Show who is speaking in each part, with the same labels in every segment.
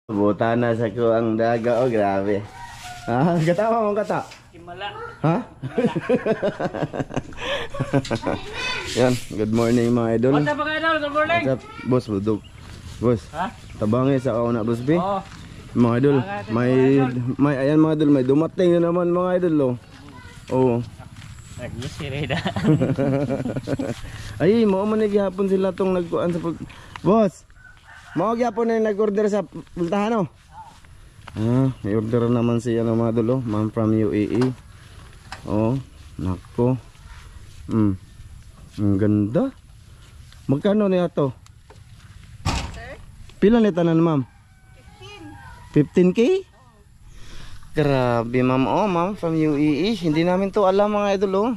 Speaker 1: Buta na sa ko ang daga. Oh, grabe. Ah, katawa mo kata?
Speaker 2: Himala.
Speaker 1: Ha? Yan, good morning mga idol.
Speaker 2: What's up mga idol? Good morning.
Speaker 1: What's up, boss, budog. Boss,
Speaker 2: Ha?
Speaker 1: tabangi sa ako na, boss B.
Speaker 2: Oo.
Speaker 1: Mga idol, may ayan mga idol, may dumating na naman mga idol, oh. Oo.
Speaker 2: Yes, si Reda.
Speaker 1: Ay, mo man gihapon sila tong nagkuan sa boss. Mo gihapon na nag-order sa pultahan, oh. Ah, may order naman si ano mga idol, oh, ma'am from UAE. Oh, nako. Ang ganda. Magkano niya to?
Speaker 3: Sir?
Speaker 1: Pila ni tanan, ma'am? 15K? Grabe, ma'am. Oh, ma'am from UAE. Hindi namin to alam mga idol, oh.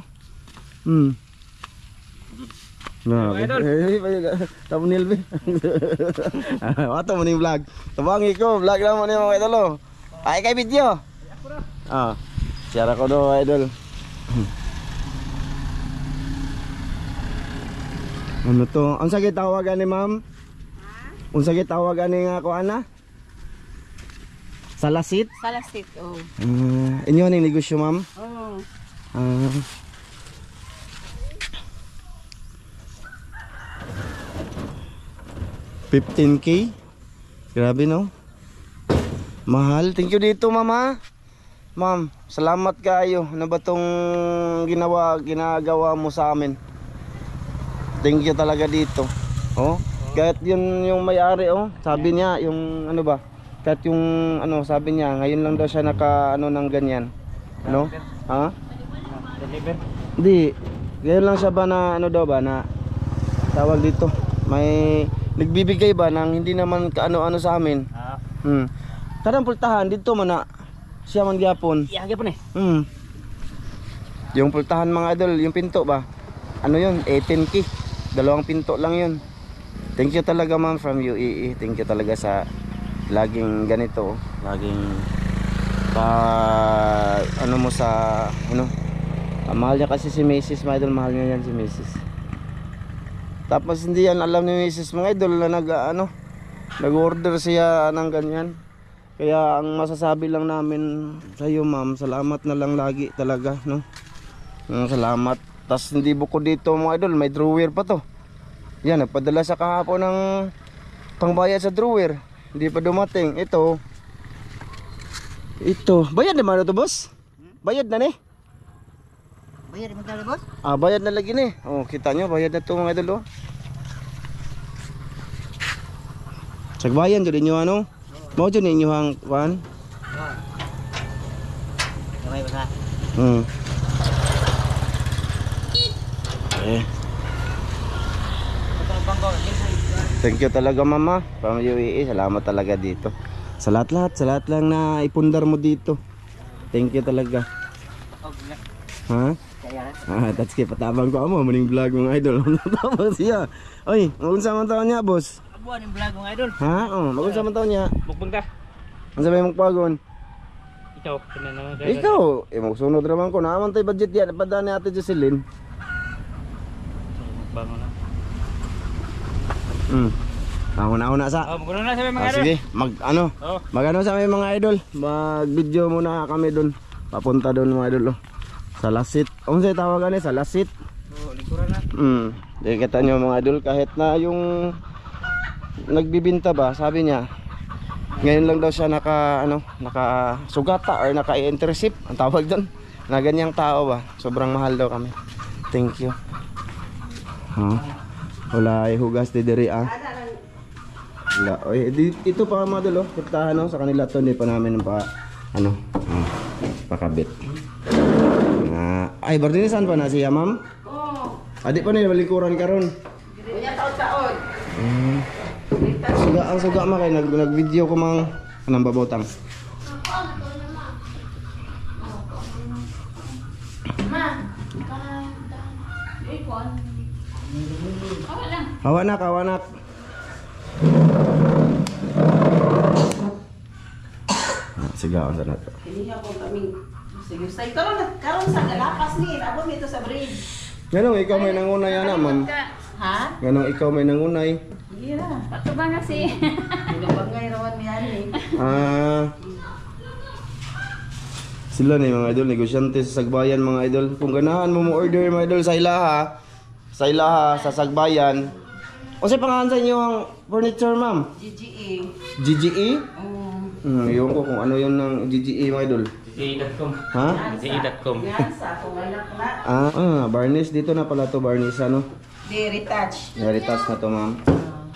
Speaker 1: Nah, thumbnail be. Ato mo ning vlog. Tabangi ko, vlog lang mo ni mga idol, oh. Ay kay video. Ah, share ko do idol. Ano to? Ang sakit tawagan ni ma'am? Unsa gid tawagan ni nga ko ana? Salasit?
Speaker 3: Salasit, oh.
Speaker 1: Inyo ning negosyo, ma'am?
Speaker 3: Oh.
Speaker 1: Ah. $15K? Grabe, no? Mahal. Thank you dito, mama. Ma'am, salamat kayo. Ano ba tong ginagawa mo sa amin? Thank you talaga dito. Oh, kahit yun yung may-ari, oh. Sabi niya, yung ano ba? Kahit yung ano, sabi niya, ngayon lang daw siya naka ano ng ganyan. Ano? Ha?
Speaker 2: Deliver.
Speaker 1: Hindi. Ngayon lang siya ba na ano daw ba na tawag dito. May nagbibigay ba ng hindi naman kaano-ano sa amin.
Speaker 2: Ah.
Speaker 1: Kadang pultahan dito man na siya man gyapon.
Speaker 2: Iyagi po ni.
Speaker 1: Yung pultahan mga idol, yung pinto ba? Ano yun? 18K. Dalawang pinto lang yun. Thank you talaga ma'am from UAE. Thank you talaga sa laging ganito. Laging ano mo sa ano. Mahal niya kasi si Mrs. mga idol, mahal niya yan si Mrs. Tapos hindi yan alam ni Mrs. mga idol na nag-order siya ng ganyan. Kaya ang masasabi lang namin sa iyo ma'am, salamat na lang lagi talaga, no? Salamat. Tas hindi bukod dito mga idol, may drawer pa to. Yan, nagpadala sa kahapon ng pangbayad sa drawer. Hindi pa dumating. Ito. Bayad naman ito, boss? Bayad na ni?
Speaker 3: Bayar magkano, boss?
Speaker 1: Ah, bayad na lagi ni. Oh, kita nyo, bayad na ito mga idol, oh. Sagbayan jud inyo ano? Mao jud ninyo ang kuan?
Speaker 2: Gamay ba sa?
Speaker 1: Eh. Thank you talaga mama from UAE. Salamat talaga dito. Sa lahat lang na ipundar mo dito. Thank you talaga. Ha? Ah, that's kay patabang ko amo maning vlog mga idol. Patabang siya. Oy, unsa man taon niya, boss?
Speaker 2: Abuan yung vlog mga idol.
Speaker 1: Ha? Oh, magunsa man taon niya.
Speaker 2: Mukbang ta.
Speaker 1: Unsa may magpagon?
Speaker 2: Ikaw, kinana.
Speaker 1: Ikaw, magsunod raman ko. Naaman tay budget yan. Pada ni Ate Jocelyn.
Speaker 2: Mukbang na.
Speaker 1: Una sa.
Speaker 2: Oh, magkuno na sabi mga idol.
Speaker 1: Sige,
Speaker 2: Oh.
Speaker 1: mag-ano sa mga idol. Mag-video muna kami doon. Papunta doon mga idol, oh. Salasit. Unsay tawagan ni Salasit?
Speaker 2: Oh, likuran na.
Speaker 1: Di kita nyo mga idol, kahit na yung nagbibinta ba, sabi niya ngayon lang daw siya naka sugata or naka-internship ang tawag doon na ganyang tao ba. Sobrang mahal daw kami. Thank you. Wala ay hugas di diri ah. Wala. Oy, ito pa mga idol, oh. Putahan, oh, sa kanila to, hindi pa namin pakabit. Ay, bardinisan pa na siya, ma'am?
Speaker 3: Oh.
Speaker 1: Adik pa niya, balikuran karon.
Speaker 3: Kunya taon-taon.
Speaker 1: Suga ma kay nag-video ko mang anang babotang. Kawanak. Sigaw sa nato.
Speaker 3: Hindi ako kaming sige. Karon sa galapas ni, abot nito sa bridge.
Speaker 1: Ganong ikaw may nangunay ana, ma'am.
Speaker 3: Ha?
Speaker 1: Ganong ikaw may nangunay.
Speaker 3: Ira.
Speaker 4: Ato ba kasi?
Speaker 3: Binabangay rawan ni ani.
Speaker 1: Sila ni mga idol, negosyante sa Sagbayan mga idol. Kung ganahan mo order mga idol sa ilaha, sa Sagbayan. O sa pangalan sa inyo ang furniture, ma'am?
Speaker 3: GGE.
Speaker 1: GGE?
Speaker 3: Mm.
Speaker 1: Iyon ko kung ano yun ng GGE mga idol.
Speaker 2: GE.com.
Speaker 1: Ha?
Speaker 2: GE.com.
Speaker 3: Gansa kung anak na.
Speaker 1: Varnish dito na pala to, varnish ano?
Speaker 3: Di retouch.
Speaker 1: Retouch na to, ma'am.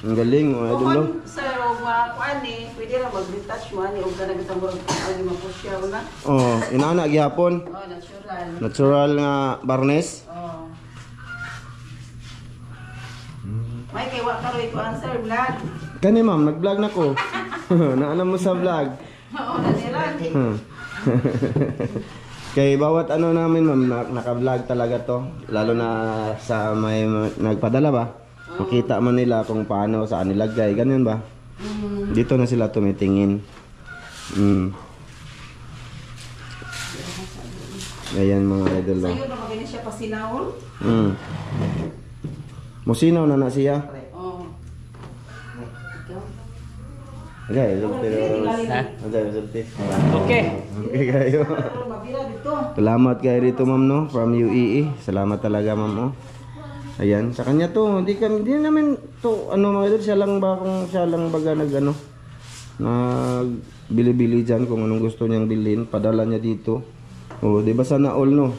Speaker 1: Ang galing mga idol. No?
Speaker 3: Kung sa mga kuan ni, pwede ra mag-retouch mo ani og kana kitang murag ang mapusyaw na.
Speaker 1: Oh, inaana gihapon.
Speaker 3: Oh, natural.
Speaker 1: Natural nga varnish.
Speaker 3: Oh. May kay wa karoy ko answer vlog.
Speaker 1: Kani ma'am, nag-vlog na ko. Naanam mo sa vlog.
Speaker 3: Oo, naniran.
Speaker 1: Kay bawat ano namin ma'am, naka-vlog talaga to. Lalo na sa may nagpadala ba? Makita man nila kung paano, saan nilagay, ganyan ba? Dito na sila tumitingin. Ayan mga idol.
Speaker 3: Sa'yo na magani siya pasinawon?
Speaker 1: Musinaw na siya.
Speaker 3: Oo.
Speaker 1: Okay, pero...
Speaker 2: Ha?
Speaker 1: Okay.
Speaker 2: Okay.
Speaker 1: Okay kayo.
Speaker 3: Pero mabira dito.
Speaker 1: Salamat kayo dito ma'am no, from UAE. Salamat talaga ma'am oh. Ayan, sa kanya to, hindi namin to, ano mga idol, siya lang baga nag bili-bili dyan kung anong gusto niyang bilhin, padala niya dito. Oh, di ba sana all no?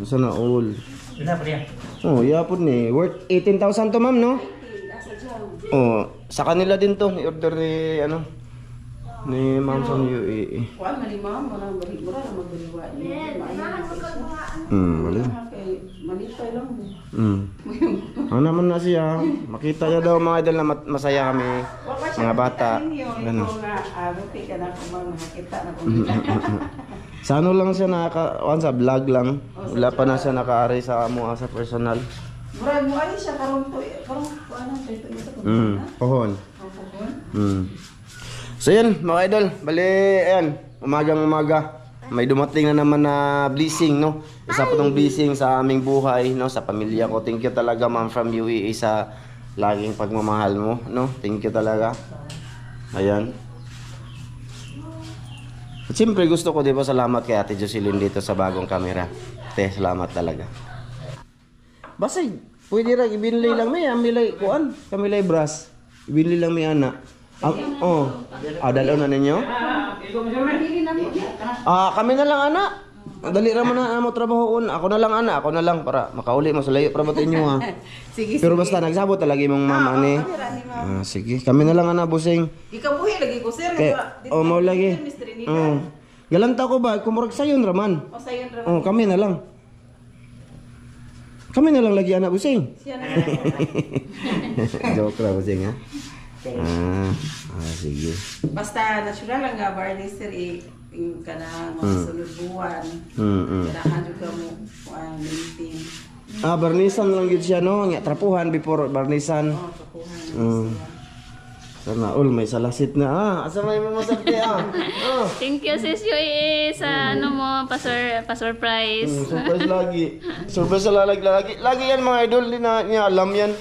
Speaker 1: Sana all.
Speaker 2: Ina pa riyan.
Speaker 1: Oh, yapon ni, worth 18,000 to ma'am no? Oh, sa kanila din to, ni-order ni ano, ni ma'am sa UAE.
Speaker 3: Kuan man ni ma'am, mura na magbaliwa niya.
Speaker 1: Wala.
Speaker 3: Malipay lang mo.
Speaker 1: Ano naman na siya, makita niya daw mga idol na masaya kami, mga bata. Ganun.
Speaker 3: Buti ka na kung makakita na kung
Speaker 1: Sa ano lang siya sa vlog lang. Wala pa na siya nakaari sa amo sa personal.
Speaker 3: murag mo ay siya karon ano ito
Speaker 1: Pohon. So yan mga idol, bali ayan, umagang-umaga. May dumating na naman na blessing no. Isa pa tong blessing sa aming buhay no, sa pamilya ko. Thank you talaga ma'am from UAE sa laging pagmamahal mo no. Thank you talaga. Ayan. At siyempre gusto ko, di ba, salamat kay Ate Jocelyn dito sa bagong camera. Te, salamat talaga. Basta, pwede rin, ibinili lang may amilay, kuan, kamilay brass. Ibinili lang may ana. Dalaw na ninyo? Kami na lang ana. Dali ra man na mo trabahoon. Ako na lang ana, ako na lang para makauli mo sa layo para batin nyo ha.
Speaker 3: sige
Speaker 1: Pero basta nagsabot talaga imong mama ni. Sige, kami na lang ana busing.
Speaker 3: ikabuhi lagi ko sir
Speaker 1: Mo lagi. Galanta ko ba kumurag sayon raman.
Speaker 3: o sayon ra
Speaker 1: Kami na lang. Kami na lang lagi ana busing.
Speaker 3: siya na
Speaker 1: Joke ra busing ha. Sige.
Speaker 3: basta natural lang nga varnish sir yung kanang sunod buwan kailangan juga mo maintain
Speaker 1: Barnisan lang gid siya no, nga trapuhan before barnisan.
Speaker 3: kapuhan
Speaker 1: Sana all may salasit na. Asa may mamasakti
Speaker 4: Thank you sis UAE sa ano mo, pa-surprise.
Speaker 1: Surprise lagi. Surprise sa lagi. Lagi yan mga idol, di na niya alam yan.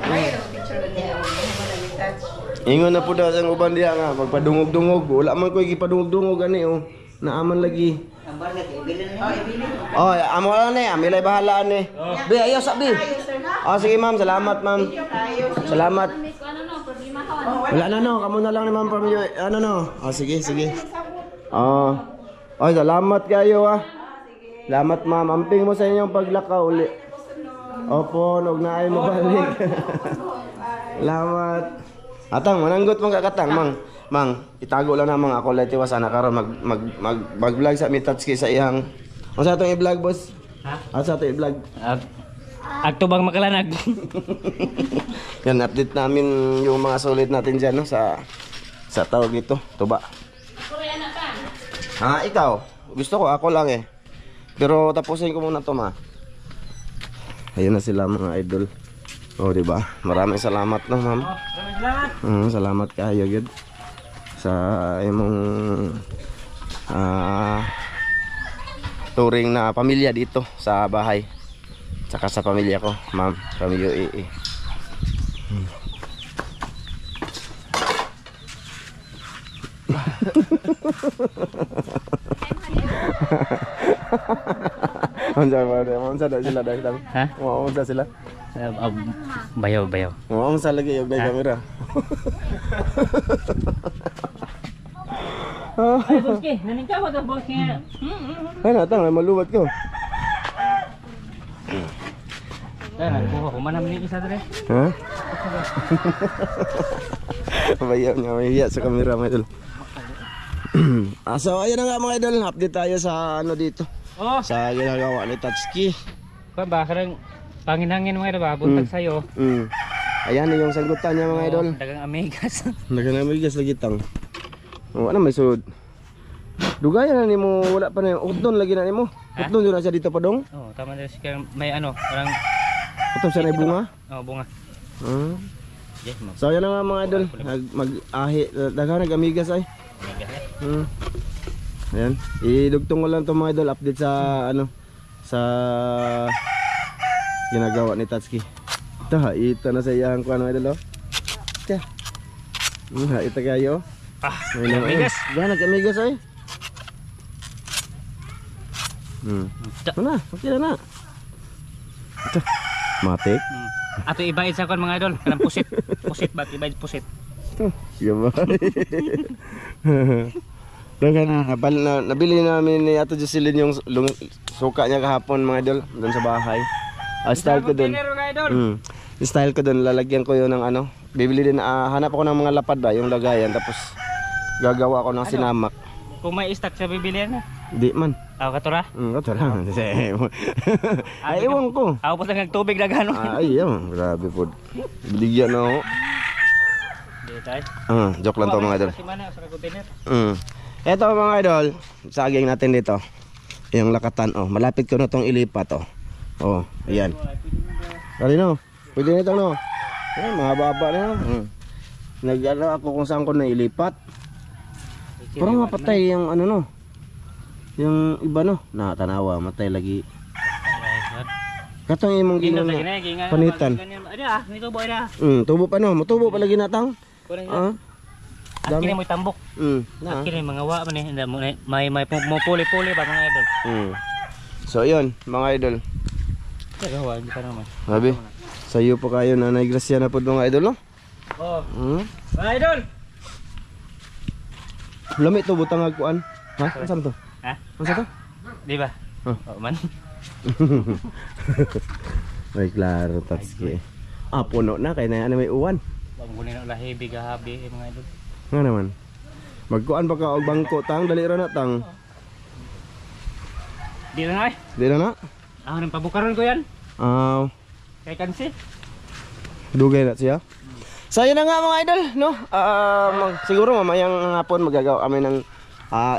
Speaker 3: ay ang picture na niya wala ni touch
Speaker 1: Ingon na po daw sa uban diya nga, magpadungog-dungog. Wala man ko igipadungog-dungog ani oh. Naaman lagi.
Speaker 3: ang barga ibilin ibili
Speaker 1: Amo lang ni, amilay bahala ni. Bi ayo sabi.
Speaker 3: sir na
Speaker 1: Sige ma'am, salamat ma'am.
Speaker 3: kayo
Speaker 1: Salamat.
Speaker 4: Ano no, problema ka.
Speaker 1: Wala na no, kamo na lang ni ma'am from you. Ano no? Sige. Salamat kayo Salamat ma'am. Amping mo sa inyong paglakaw uli. Opo, nog na ay mo balik. Salamat. Atang mananggot mong kakatang mang itago lang namang ako lati wasana karon mag-vlog sa Mitatski sa iyang. Unsa atong i-vlog boss?
Speaker 2: Ha?
Speaker 1: Asa atong i-vlog?
Speaker 2: Agtubang makalanag.
Speaker 1: Yan update namin yung mga sulit natin diyan no sa tawag ito, tuba. Ikaw. Gusto ko ako lang eh. Pero tapusin ko muna to ma. Ayun na sila mga idol. Di ba? Maraming salamat no, ma'am.
Speaker 2: Salamat.
Speaker 1: Salamat kayo gud sa imong turing na pamilya dito sa bahay. Tsaka sa pamilya ko, ma'am, from UAE. Unsa daw sila dahil
Speaker 2: Ha?
Speaker 1: unsa sila?
Speaker 2: Bayaw, bayaw.
Speaker 1: Unsa lagi yung kamera.
Speaker 2: Ay, Boski, naningkaw to, Boski.
Speaker 1: Ay natang maluwat ko.
Speaker 2: Kaya nagbuha ko man naman yung isa dre.
Speaker 1: Ha? Bayaw niya, may hiya sa kamera mga idol. So ayun na nga mga idol, update tayo sa ano dito.
Speaker 2: Oh,
Speaker 1: Sa ginagawa ni Tatsuki.
Speaker 2: kung ba, karang panginangin mga idol ba, buntag sa'yo.
Speaker 1: Ayan yung sagutan niya mga idol.
Speaker 2: Dagang amigas.
Speaker 1: Naganamigas lagi tang. Ano may sulod? Dugayan na nimo, wala pa na yung utdon lagi na nimo. Utdon doon na siya dito pa dong.
Speaker 2: Oh, tama na siya, may ano, parang,
Speaker 1: Utdon siya na yung bunga.
Speaker 2: oh, bunga. Yes, mo.
Speaker 1: So ayan na nga mga idol, mag-ahi, daghan nag-amigas ay. Ayan, idugtong ko lang to mga idol, update sa ano, sa ginagawa ni Tatsuki. Ito ha, ito na sa iyang kuha mga idol oh. Ito. Ito kayo.
Speaker 2: Amigas.
Speaker 1: Dahil nag-amigas ay. Mana, okay na. Ito, matik.
Speaker 2: Ato ibayad sa kon mga idol, kanang pusit. Pusit ba, ibayad pusit.
Speaker 1: Gabay. Dagan nabili namin ni Ato Jocelyn yung suka niya kahapon mga idol doon sa bahay. Style ko doon.
Speaker 2: Mga idol.
Speaker 1: Style ko doon, lalagyan ko yun ng ano. Bibili din, hanap ako ng mga lapad ba, yung lagayan tapos gagawa ko ng sinamak.
Speaker 2: Kung may stock sa bibilihan na.
Speaker 1: Di man.
Speaker 2: Aw katura.
Speaker 1: Ito lang. Ay, ewan ko.
Speaker 2: Aw pa lang tubig dagano.
Speaker 1: Ay, yun. Grabe po. Biligyan na ako.
Speaker 2: Di tay.
Speaker 1: Joke lang to mga idol.
Speaker 2: Si mana sa container.
Speaker 1: Ito mga idol, saging natin dito. Yung lakatan, oh. Malapit ko na tong ilipat, oh. Oh, ayan. Kalino, pwede na ito, no? Ayan, mahaba-haba na, no? Nag-ano ako kung saan ko na ilipat. Parang mapatay yung ano, no? Yung iba, no? Tanawa, matay lagi. Katong imong ginang panitan.
Speaker 2: Ada, nito boy na.
Speaker 1: Tubo pa, no? Matubo pa lagi natang.
Speaker 2: Kini mo tambok. Kini mga wa man ni may puli-puli ba mga idol.
Speaker 1: So yun, mga idol.
Speaker 2: Tagawa di pa naman.
Speaker 1: Sabi, sayo po kayo na naigrasya na po mga idol, no?
Speaker 2: Oh. Mga idol.
Speaker 1: Lami to butang agkuan. Ha? Ano to?
Speaker 2: Ha?
Speaker 1: Ano to?
Speaker 2: Di ba? Oh, man.
Speaker 1: Ay, klaro, Tatsuki. Puno na, kaya na yan may uwan.
Speaker 2: Wag mo na lahi bigahabi mga idol.
Speaker 1: Nga naman. Magkuan pa ka og bangko tang, dali ra na tang.
Speaker 2: Di na ay.
Speaker 1: Di na na?
Speaker 2: Nang pabukaron ko yan. Kay kansi.
Speaker 1: Dugay na siya. So yun na nga mga idol, no? Siguro mamayang hapon magagawa kami ng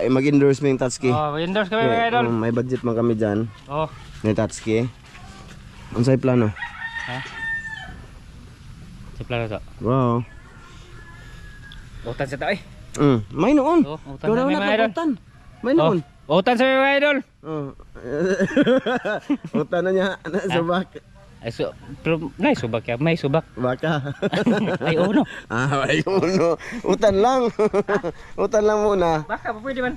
Speaker 1: mag-endorse ng Tatsuki.
Speaker 2: Oh, endorse kami mga idol.
Speaker 1: May budget man kami dyan.
Speaker 2: Oh.
Speaker 1: Ni Tatsuki. Unsay plano?
Speaker 2: Ha? Si plano to.
Speaker 1: Wow.
Speaker 2: Utan sa tayo.
Speaker 1: May noon.
Speaker 2: Utan na may mga idol.
Speaker 1: May noon.
Speaker 2: Utan sa mga idol.
Speaker 1: Utan na niya, subak.
Speaker 2: Ay pero subak ya, may subak.
Speaker 1: Baka.
Speaker 2: Ay uno.
Speaker 1: Ay uno. Utan lang. Utan lang muna.
Speaker 2: Baka pwede man.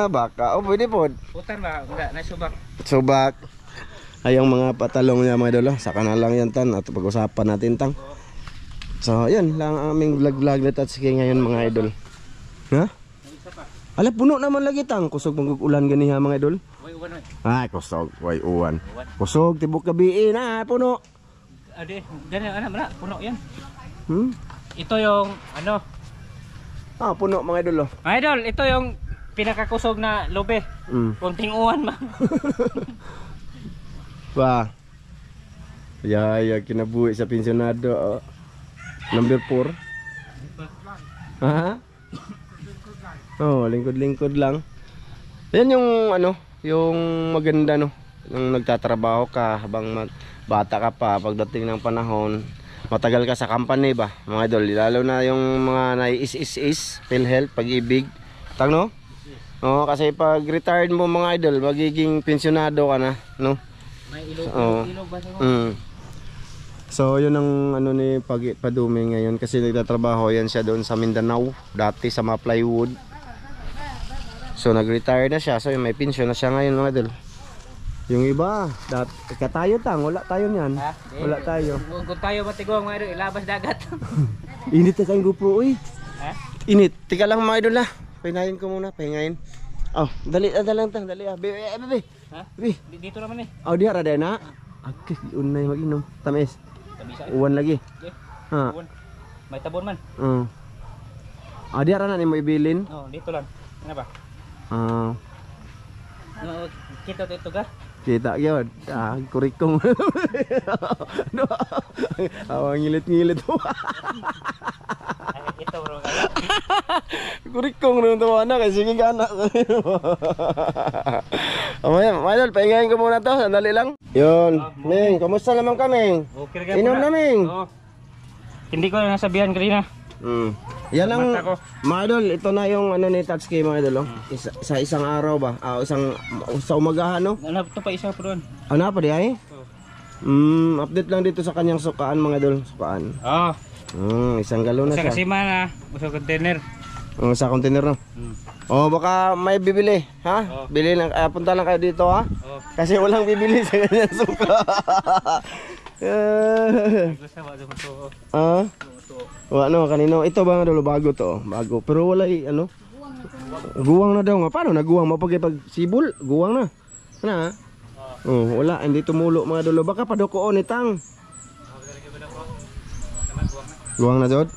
Speaker 1: Baka. Pwede po.
Speaker 2: Utan ba? Enggak, na subak.
Speaker 1: Subak. Ay yung mga patalong niya mga idol. Saka na lang yan tan. At pag-usapan natin tang. So yun lang ang aming vlog na Tatsuki ngayon mga idol. Ha? Ala puno naman lagi tang. Kusog mag-ulan ganiha mga idol. Ay kusog. Way uwan. Kusog tibok gabi na puno.
Speaker 2: Ade, ganyan ana puno yan.
Speaker 1: Ito
Speaker 2: yung ano?
Speaker 1: Puno mga idol.
Speaker 2: Mga idol, ito yung pinakakusog na lobe. Konting uwan ma.
Speaker 1: Ba. Ya kinabuhi sa pensionado. Number 4. Ha? Lingkod-lingkod lang. Yan yung ano, yung maganda no. Yung nagtatrabaho ka habang bata ka pa, pagdating ng panahon, matagal ka sa company ba, mga idol, lalo na yung mga nai-is, PhilHealth, Pag-ibig. Tang no? Kasi pag retired mo mga idol, magiging pensionado ka na, no?
Speaker 2: May ilog,
Speaker 1: Oo.
Speaker 2: ilog ba siya?
Speaker 1: So yun ang ano ni Padumi ngayon kasi nagtatrabaho yan siya doon sa Mindanao dati sa mga plywood. So nag-retire na siya, so may pension na siya ngayon mga idol. Yung iba, katayo tang, wala tayo niyan. Wala tayo.
Speaker 2: Kung tayo matigong mga idol, ilabas dagat.
Speaker 1: Init na tayong GoPro eh.
Speaker 2: Ha?
Speaker 1: Init. Tika lang mga idol pahingayin ko muna, pahingayin. Oh, dali lang tang, dali Bebe.
Speaker 2: Ha?
Speaker 1: Bebe.
Speaker 2: Dito naman eh.
Speaker 1: Oh, diha ra na. Agkis unay mag-inom. Tamis.
Speaker 2: Tabisa.
Speaker 1: Uwan lagi.
Speaker 2: Okay.
Speaker 1: Ha.
Speaker 2: Uwan. May tabon man.
Speaker 1: Diha ra na ni mo ibilin.
Speaker 2: Oh, dito lang. Ano ba? Kita ito ka?
Speaker 1: Kita gyud. Kurikong. Awang ngilit-ngilit.
Speaker 2: Ito bro.
Speaker 1: Kurikong rin ito anak, sige ka anak. Idol, pahingayin ko muna to, sandali lang. Yun, Ming, kamusta naman ka, Ming?
Speaker 2: Okay,
Speaker 1: Inom na, Ming.
Speaker 2: Oo. Hindi ko nasabihan kanina.
Speaker 1: Yan ang,
Speaker 2: Mata ko.
Speaker 1: mga idol, ito na yung ano ni Tatsuki mga idol. Sa isang araw ba? Sa umagahan, no?
Speaker 2: Ano ito pa isa po doon?
Speaker 1: Ano pa di ay? Update lang dito sa kanyang sukaan mga idol, sukaan.
Speaker 2: Oo.
Speaker 1: Isang galon na
Speaker 2: Sa
Speaker 1: siya.
Speaker 2: kasima na, sa container.
Speaker 1: Sa container no. Baka may bibili, ha?
Speaker 2: Oo.
Speaker 1: Bili lang, punta lang kayo dito, ha?
Speaker 2: Oo.
Speaker 1: Kasi walang bibili sa kanyang suka.
Speaker 2: Gusto ba ito mo
Speaker 1: Ano kanino? Ito ba nga dulo bago to? Bago. Pero wala ano? Guwang na daw nga. Paano naguwang? Mapag sibol, guwang na. Ano? Wala, hindi tumulo mga dulo. Baka padukoon itang. Guwang na jod?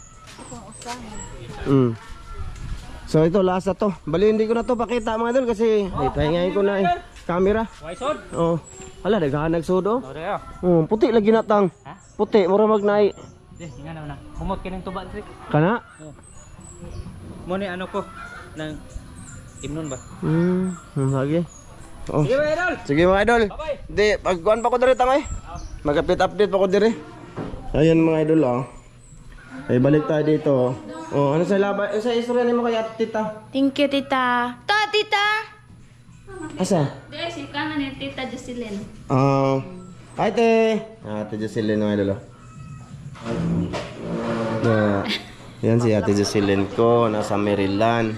Speaker 1: So ito last na to. Bali hindi ko na to pakita mga dol kasi pahingayin ko na camera.
Speaker 2: Waisod?
Speaker 1: Hala daghan nagsudo.
Speaker 2: Oo.
Speaker 1: Puti lagi na tang.
Speaker 2: Ha?
Speaker 1: Puti mura magnay.
Speaker 2: Nga naman na. Humot ka ng tuba.
Speaker 1: Kana?
Speaker 2: Mo ni ano ko ng imnon ba?
Speaker 1: Lagi.
Speaker 2: Sige mga idol.
Speaker 1: Sige mga idol.
Speaker 2: Bye-bye.
Speaker 1: Di, pagkuhan pa ko diri tangay. Mag-update pa ko diri. Ayan mga idol Ay balik tayo dito. Ano sa laban? Sa istorya nimo kay tita?
Speaker 4: Thank you, tita. Tita!
Speaker 1: Asa?
Speaker 4: Di, si kanan ni Tita Jocelyn.
Speaker 1: Hi te. Ate Jocelyn mga idol. Yan si Ate Jocelyn ko nasa Maryland.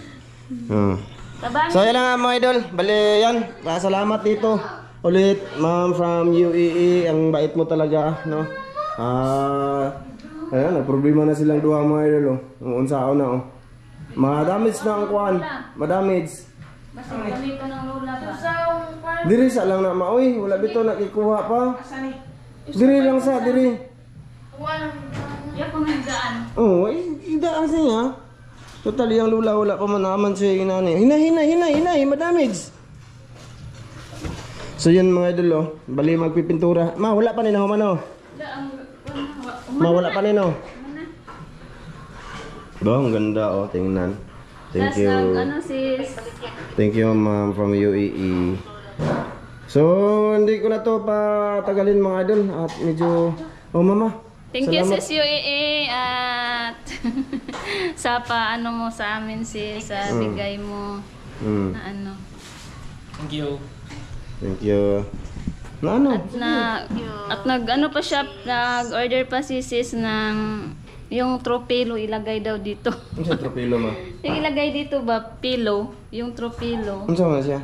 Speaker 4: Tabang.
Speaker 1: So yan lang mga idol. Bali yan. Salamat dito. Ulit ma'am from UAE. Ang bait mo talaga, no? Ayan, problema na silang duha mga idol. Unsao na Ma-damage na ang kuan. Ma-damage.
Speaker 4: Basta ganito ng lula ba?
Speaker 1: Diri sa lang na maoy, wala bito nakikuha pa. Diri lang sa diri.
Speaker 4: Yan kung nagdaan.
Speaker 1: Idaan siya. Total yung lula wala pa man naman siya inani. Hinay, ma-damage. So yun mga idol bali magpipintura. Ma wala pa nino mano. Mawala pa nino. Ang ganda tingnan. Thank you.
Speaker 4: Ano sis?
Speaker 1: Thank you ma'am from UAE. So hindi ko na to patagalin mga idol at medyo mama.
Speaker 4: Thank you sis UAE at sa paano mo sa amin sis sa bigay mo na ano.
Speaker 2: Thank you.
Speaker 1: Thank you. Na ano?
Speaker 4: At nag-ano pa siya, nag-order pa si sis ng yung tropilo ilagay daw dito.
Speaker 1: Ano sa tropilo ma?
Speaker 4: Yung ilagay dito ba, pillow, yung tropilo.
Speaker 1: Ano sa siya?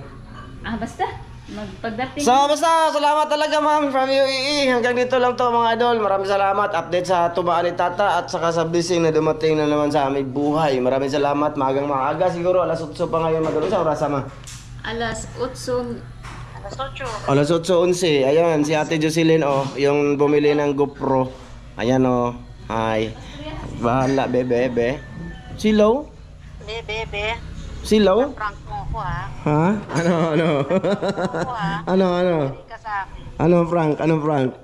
Speaker 4: Basta, pagdating.
Speaker 1: So basta, salamat talaga ma'am from UAE. Hanggang dito lang to mga idol. Maraming salamat. Update sa tubaan ni Tata at saka sa blessing na dumating na naman sa aming buhay. Maraming salamat. Magang maaga siguro. Alas 8 pa ngayon madalo sa oras ma.
Speaker 4: Alas 8.
Speaker 1: Alas 8:11. Ayan, si Ate Jocelyn yung bumili ng GoPro. Ayan Hi. Bahala, bebe. Silaw?
Speaker 5: Bebe.
Speaker 1: Silaw?
Speaker 5: Prank mo ko ha.
Speaker 1: Ha? Ano? Ano?
Speaker 5: Hindi ka sa akin.
Speaker 1: Anong prank?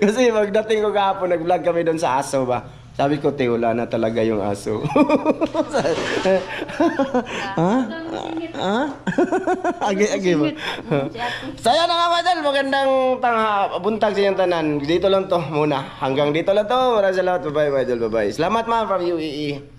Speaker 1: Kasi pagdating ko kahapon, nag-vlog kami doon sa aso ba? Sabi ko, wala na talaga yung aso. Ha? Agi mo. Saya na nga madal, magandang buntag sa inyong tanan. Dito lang to muna. Hanggang dito lang to. Maraming salamat. Bye-bye, madal. Bye-bye. Salamat ma'am from UAE.